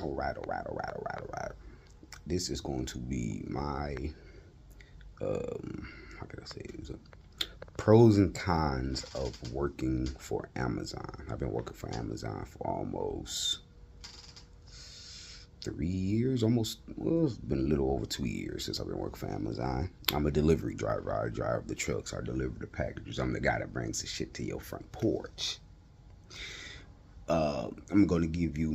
All right. This is going to be my how can I say it? Pros and cons of working for Amazon. I've been working for Amazon for almost 3 years, almost. Well, it's been a little over 2 years since I've been working for Amazon. I'm a delivery driver. I drive the trucks. I deliver the packages. I'm the guy that brings the shit to your front porch. I'm going to give you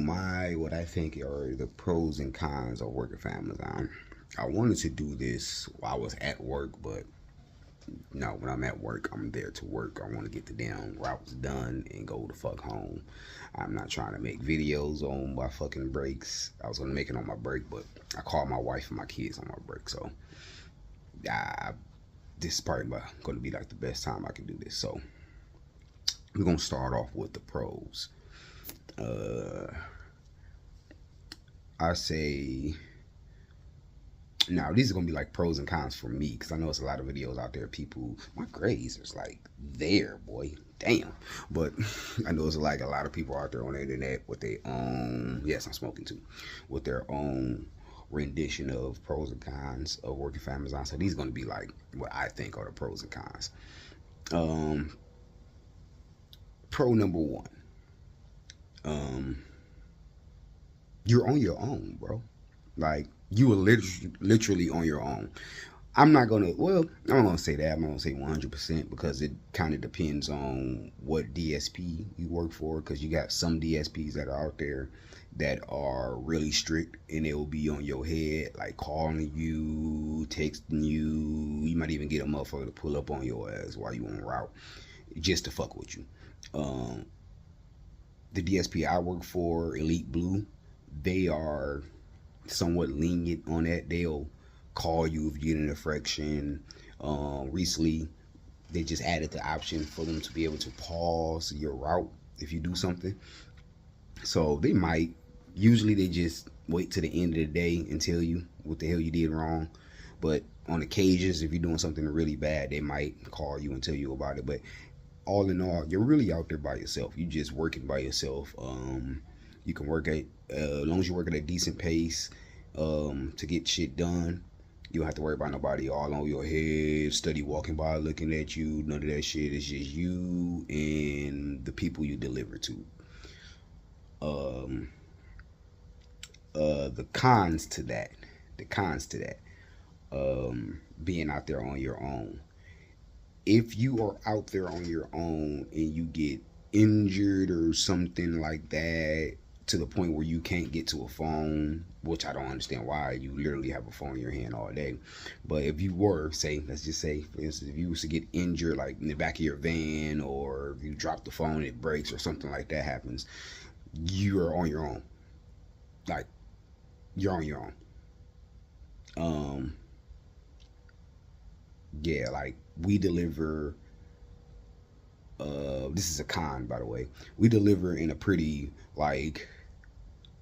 what I think are the pros and cons of working for Amazon. I wanted to do this while I was at work, but no, when I'm at work, I'm there to work. I want to get the damn routes done and go the fuck home. I'm not trying to make videos on my fucking breaks. I was going to make it on my break, but I called my wife and my kids on my break. So this is probably going to be like the best time I can do this. So we're going to start off with the pros. I say now these are gonna be like pros and cons for me because I know it's a lot of videos out there. People, my grades is like there, boy, damn. But I know it's like a lot of people out there on the internet with their own. Yes, I'm smoking too, with their own rendition of pros and cons of working for Amazon. So these are gonna be like what I think are the pros and cons. Pro number one. You're on your own, bro. Like you are literally on your own. I'm not gonna. Well, I'm not gonna say that. I'm not gonna say 100% because it kind of depends on what DSP you work for. Because you got some DSPs that are out there that are really strict and they will be on your head, like calling you, texting you. You might even get a motherfucker to pull up on your ass while you on route just to fuck with you. The DSP I work for, Elite Blue, they are somewhat lenient on that. They'll call you if you get in a friction. Recently, they just added the option for them to be able to pause your route if you do something. So they might, usually they just wait to the end of the day and tell you what the hell you did wrong. But on occasions, if you're doing something really bad, they might call you and tell you about it. But all in all, you're really out there by yourself. You just working by yourself. You can work at as long as you work at a decent pace to get shit done. You don't have to worry about nobody all on your head, steady walking by looking at you. None of that shit. It's just you and the people you deliver to. The cons to that. The cons to that. Being out there on your own. If you are out there on your own and you get injured or something like that to the point where you can't get to a phone, which I don't understand why you literally have a phone in your hand all day. But if you were, say, let's just say, for instance, if you was to get injured like in the back of your van or you drop the phone and it breaks or something like that happens, you are on your own. Like, you're on your own. Um, yeah, like we deliver this is a con by the way. We deliver in a pretty like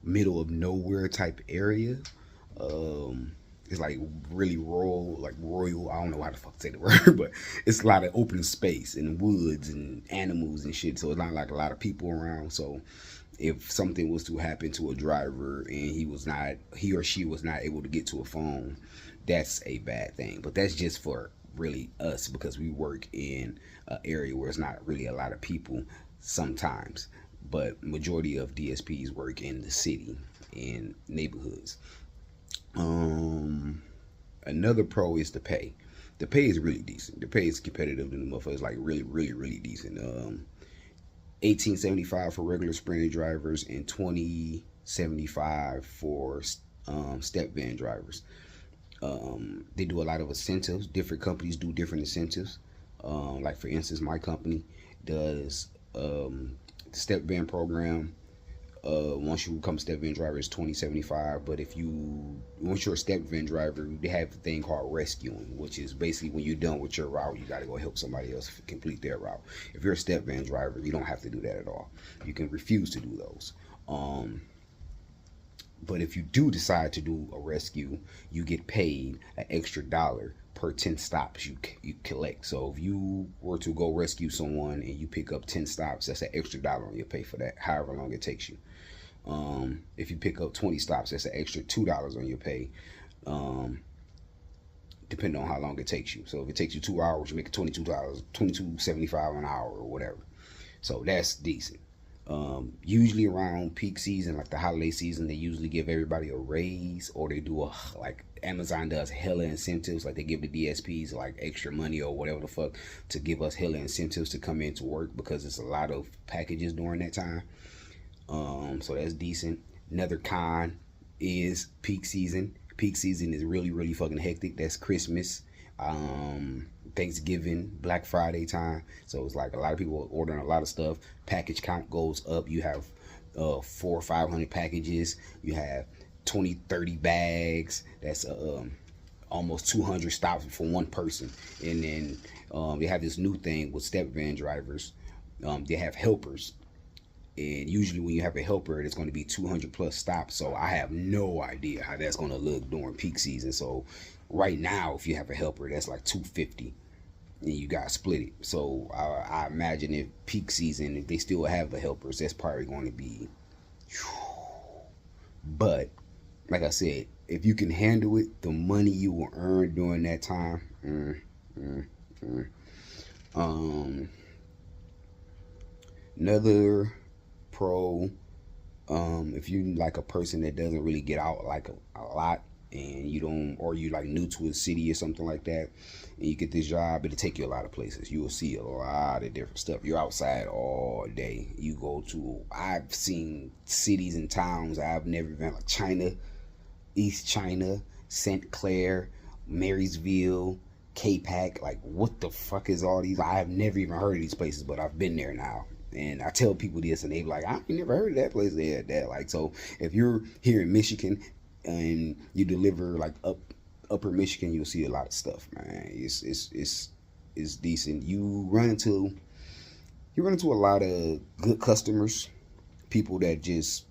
middle of nowhere type area. It's like really rural, like royal. I don't know how to fuck say the word, but it's a lot of open space and woods and animals and shit. So it's not like a lot of people around. So if something was to happen to a driver and he or she was not able to get to a phone, that's a bad thing. But that's just for really us because we work in an area where it's not really a lot of people sometimes. But majority of DSPs work in the city in neighborhoods. Another pro is the pay. The pay is really decent. The pay is competitive and the motherfuckers like really decent. 1875 for regular sprinter drivers and 2075 for step van drivers. They do a lot of incentives. Different companies do different incentives. Like for instance, my company does the step van program. Once you become a step van driver, it's 2075. But once you're a step van driver, they have a thing called rescuing, which is basically when you're done with your route, you got to go help somebody else complete their route. If you're a step van driver, you don't have to do that at all. You can refuse to do those. But if you do decide to do a rescue, you get paid an extra dollar per 10 stops you collect. So if you were to go rescue someone and you pick up 10 stops, that's an extra dollar on your pay for that, however long it takes you. If you pick up 20 stops, that's an extra $2 on your pay. Um, Depending on how long it takes you. So if it takes you 2 hours, you make $22, $22.75 an hour or whatever. So that's decent. Usually around peak season, like the holiday season, they usually give everybody a raise, or they do like Amazon does hella incentives, like they give the DSPs like extra money or whatever the fuck to give us hella incentives to come into work because it's a lot of packages during that time. So that's decent. Another con is peak season. Peak season is really, really fucking hectic. That's Christmas, Thanksgiving, Black Friday time. So it's like a lot of people are ordering a lot of stuff. Package count goes up. You have 400 or 500 packages. You have 20, 30 bags. That's almost 200 stops for one person. And then they have this new thing with step van drivers. They have helpers. And usually when you have a helper, it's going to be 200 plus stops. So I have no idea how that's going to look during peak season. So right now, if you have a helper, that's like 250 and you got to split it. So I imagine if peak season, if they still have the helpers, that's probably going to be, but like I said, if you can handle it, the money you will earn during that time. Another pro, if you like a person that doesn't really get out like a lot, and you don't, or you like new to a city or something like that, and you get this job, it'll take you a lot of places. You will see a lot of different stuff. You're outside all day. You go to, I've seen cities and towns I've never been, like China, East China, St. Clair, Marysville, K-Pac. Like, what the fuck is all these? I've never even heard of these places, but I've been there now. And I tell people this, and they be like, I ain't never heard of that place. They had that. Like, so if you're here in Michigan and you deliver like upper Michigan, you'll see a lot of stuff, man. It's decent. You run into a lot of good customers, people that just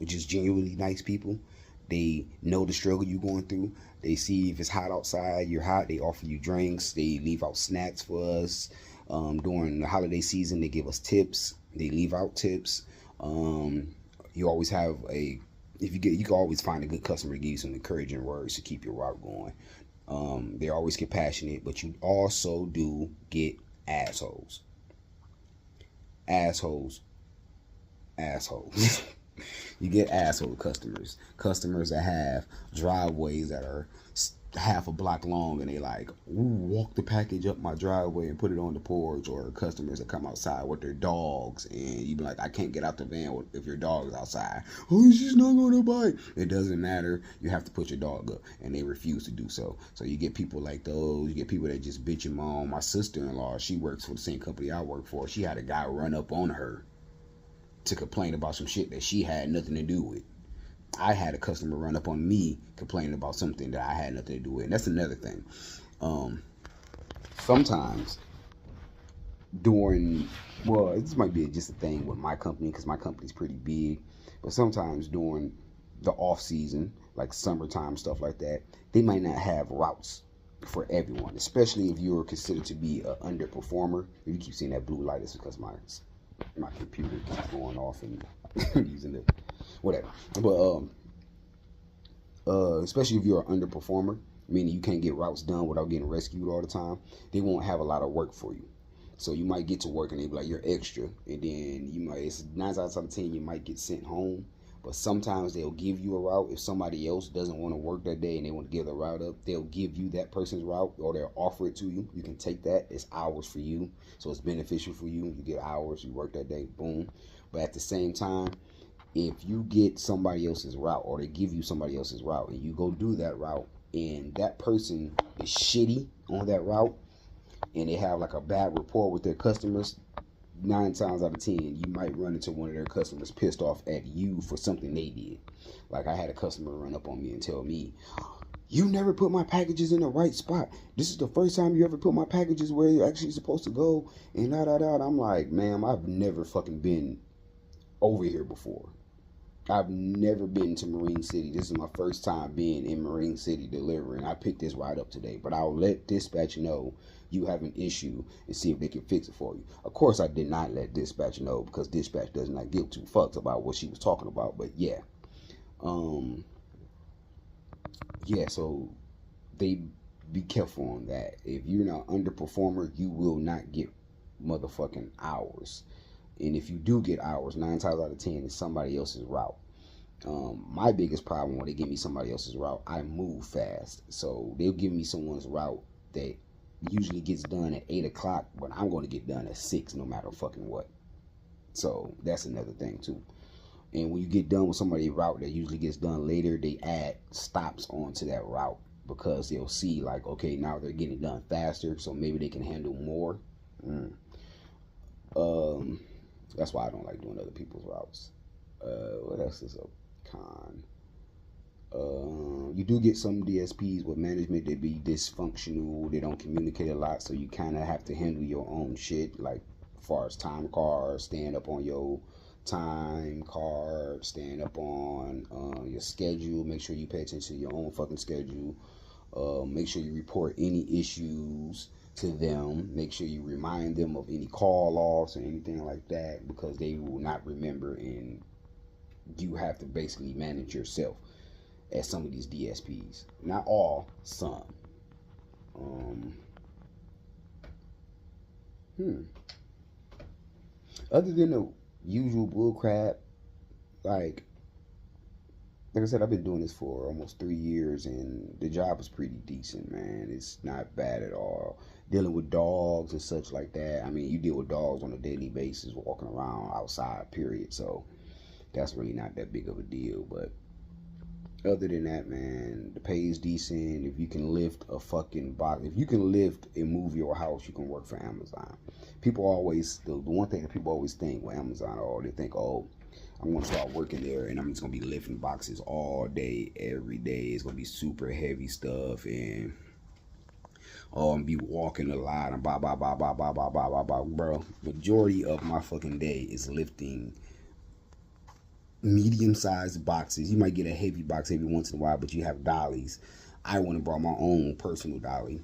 genuinely nice people. They know the struggle you're going through. They see if it's hot outside, you're hot. They offer you drinks. They leave out snacks for us. During the holiday season, they give us tips. They leave out tips. You always have you can always find a good customer to give you some encouraging words to keep your route going. They always get passionate, but you also do get assholes. You get asshole customers that have driveways that are half a block long, and they like, ooh, walk the package up my driveway and put it on the porch. Or customers that come outside with their dogs, and you be like, I can't get out the van if your dog is outside. Oh, she's not gonna bite. It doesn't matter. You have to put your dog up, and they refuse to do so. So you get people like those. You get people that just bitch your mom. My sister-in-law, she works for the same company I work for. She had a guy run up on her to complain about some shit that she had nothing to do with. I had a customer run up on me complaining about something that I had nothing to do with. And that's another thing. Sometimes this might be just a thing with my company because my company's pretty big, but sometimes during the off season, like summertime, stuff like that, they might not have routes for everyone, especially if you're considered to be an underperformer. If you keep seeing that blue light, it's because my computer keeps going off and using it, whatever. But especially if you're an underperformer, meaning you can't get routes done without getting rescued all the time, they won't have a lot of work for you. So you might get to work and they be like, you're extra, and then it's 9 times out of 10 you might get sent home. But sometimes they'll give you a route. If somebody else doesn't want to work that day and they want to give the route up, they'll give you that person's route, or they'll offer it to you. You can take that. It's hours for you. So it's beneficial for you. You get hours. You work that day. Boom. But at the same time, if you get somebody else's route, or they give you somebody else's route, and you go do that route, and that person is shitty on that route, and they have like a bad rapport with their customers, 9 times out of 10, you might run into one of their customers pissed off at you for something they did. Like, I had a customer run up on me and tell me, you never put my packages in the right spot. This is the first time you ever put my packages where you're actually supposed to go, and da da da. I'm like, ma'am, I've never fucking been over here before. I've never been to Marine City. This is my first time being in Marine City delivering. I picked this ride up today, but I'll let dispatch know you have an issue and see if they can fix it for you. Of course, I did not let dispatch know because dispatch does not give two fucks about what she was talking about. But yeah, so they be careful on that. If you're not underperformer, you will not get motherfucking hours. And if you do get hours, 9 times out of 10 is somebody else's route. My biggest problem when they give me somebody else's route, I move fast. So they'll give me someone's route that usually gets done at 8 o'clock, but I'm going to get done at 6 no matter fucking what. So that's another thing too. And when you get done with somebody's route that usually gets done later, they add stops onto that route because they'll see like, okay, now they're getting done faster, so maybe they can handle more. That's why I don't like doing other people's routes. What else is a con? You do get some DSPs with management that be dysfunctional. They don't communicate a lot, so you kind of have to handle your own shit, like as far as time cards, stand up on your time card, stand up on your schedule. Make sure you pay attention to your own fucking schedule. Make sure you report any issues to them. Make sure you remind them of any call offs or anything like that, because they will not remember, and you have to basically manage yourself at some of these DSPs. Not all, some. Other than the usual bullcrap, like I said, I've been doing this for almost 3 years, and the job is pretty decent, man. It's not bad at all. Dealing with dogs and such like that. I mean, you deal with dogs on a daily basis, walking around outside, period. So that's really not that big of a deal. But other than that, man, the pay is decent. If you can lift a fucking box, if you can lift and move your house, you can work for Amazon. People always, the one thing that people always think with Amazon, they think, oh, I'm going to start working there and I'm just going to be lifting boxes all day, every day. It's going to be super heavy stuff, and I'm be walking a lot and blah, blah, blah, blah, blah, blah, blah, blah, blah. Bro, majority of my fucking day is lifting medium-sized boxes. You might get a heavy box every once in a while, but you have dollies. I went and brought my own personal dolly,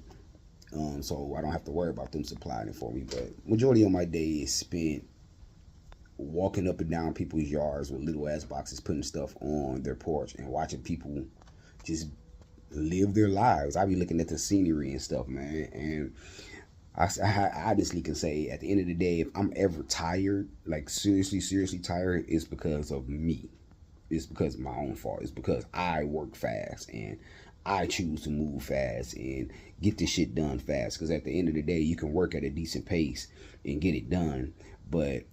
so I don't have to worry about them supplying it for me. But majority of my day is spent walking up and down people's yards with little ass boxes, putting stuff on their porch and watching people just live their lives. I be looking at the scenery and stuff, man, and I honestly can say at the end of the day, if I'm ever tired, like seriously tired, it's because of me. It's because of my own fault. It's because I work fast and I choose to move fast and get this shit done fast. Because at the end of the day, you can work at a decent pace and get it done, but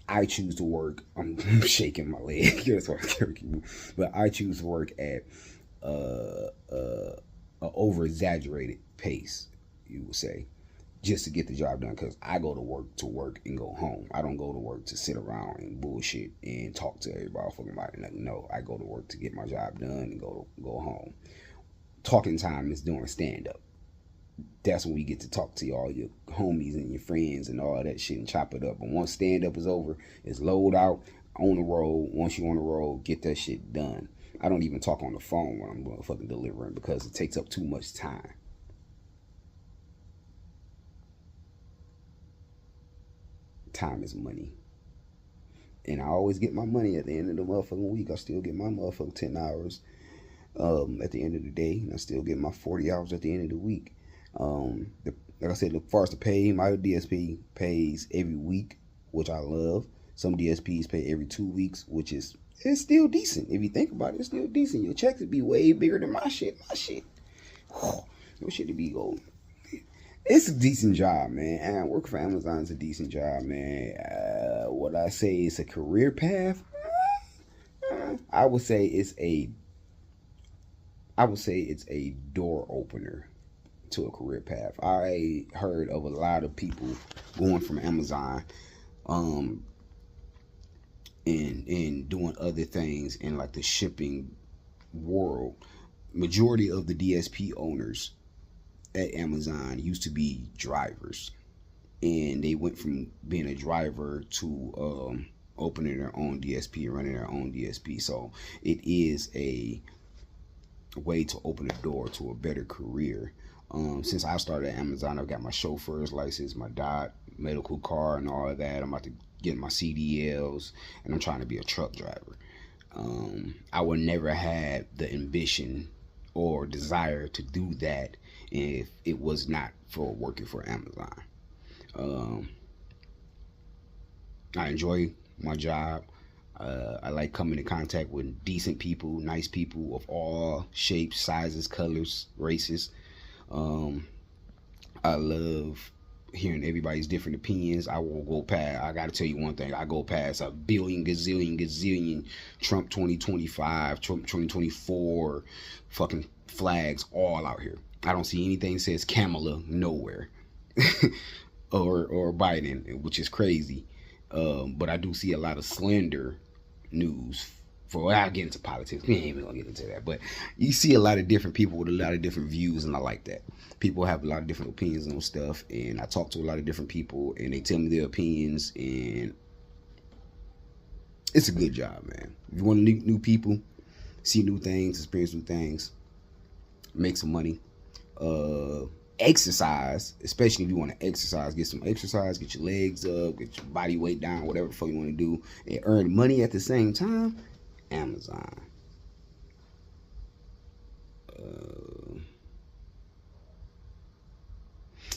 I choose to work. I'm shaking my leg. That's why I can't move. But I choose to work at a over exaggerated pace, you would say, just to get the job done. Because I go to work and go home. I don't go to work to sit around and bullshit and talk to everybody fucking about it. No, I go to work to get my job done and go home. Talking time is doing stand up. That's when we get to talk to all your homies and your friends and all that shit and chop it up. But once stand up is over, it's load out, on the road. Once you on the road, get that shit done. I don't even talk on the phone when I'm fucking delivering because it takes up too much time. Time is money. And I always get my money at the end of the motherfucking week. I still get my motherfucking 10 hours at the end of the day. And I still get my 40 hours at the end of the week. Like I said, as far as the pay, my DSP pays every week, which I love. Some DSPs pay every 2 weeks, which is, it's still decent. If you think about it, it's still decent. Your checks would be way bigger than my shit. Your shit would be old. It's a decent job, man. And work for Amazon is a decent job, man. What I say is a career path. I would say it's a door opener to a career path. I heard of a lot of people going from Amazon and doing other things in like the shipping world. Majority of the DSP owners at Amazon used to be drivers, and they went from being a driver to opening their own DSP and running their own DSP. So it is a way to open the door to a better career. Since I started at Amazon, I've got my chauffeur's license, my DOT, medical card, and all of that. I'm about to get my CDLs, and I'm trying to be a truck driver. I would never have the ambition or desire to do that if it was not for working for Amazon. I enjoy my job. I like coming in contact with decent people, nice people of all shapes, sizes, colors, races. I love hearing everybody's different opinions. I will go past, I gotta tell you one thing, I go past a billion, gazillion Trump 2025, Trump 2024 fucking flags all out here. I don't see anything that says Kamala nowhere. or Biden, which is crazy. But I do see a lot of slender news. I'll get into politics. We ain't even gonna get into that. But you see a lot of different people with a lot of different views, and I like that. People have a lot of different opinions on stuff, and I talk to a lot of different people, and they tell me their opinions, and it's a good job, man. If you want to meet new people, see new things, experience new things, make some money, exercise, especially if you want to exercise, get some exercise, get your legs up, get your body weight down, whatever the fuck you want to do, and earn money at the same time. Amazon.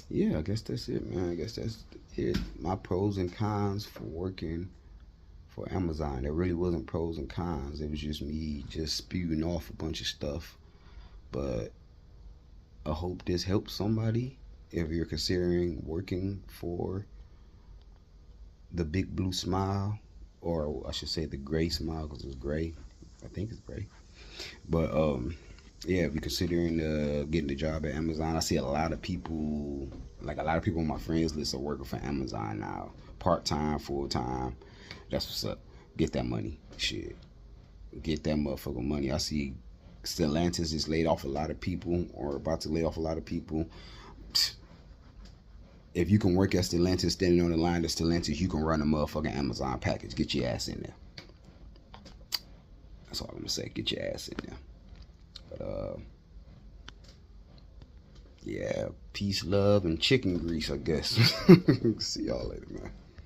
Yeah, I guess that's it, man. I guess that's it. My pros and cons for working for Amazon. There really wasn't pros and cons. It was just me just spewing off a bunch of stuff. But I hope this helps somebody if you're considering working for the Big Blue Smile, or I should say the Gray Smile, because it's gray. I think it's gray. But yeah, if you're considering getting the job at Amazon, I see a lot of people, like a lot of people on my friends list are working for Amazon now, part-time, full-time. That's what's up. Get that money. Shit, get that motherfucking money. I see Stellantis has laid off a lot of people, or about to lay off a lot of people. If you can work at Stellantis, standing on the line at Stellantis, you can run a motherfucking Amazon package. Get your ass in there. That's all I'm gonna say. Get your ass in there. But yeah, peace, love, and chicken grease, I guess. See y'all later, man.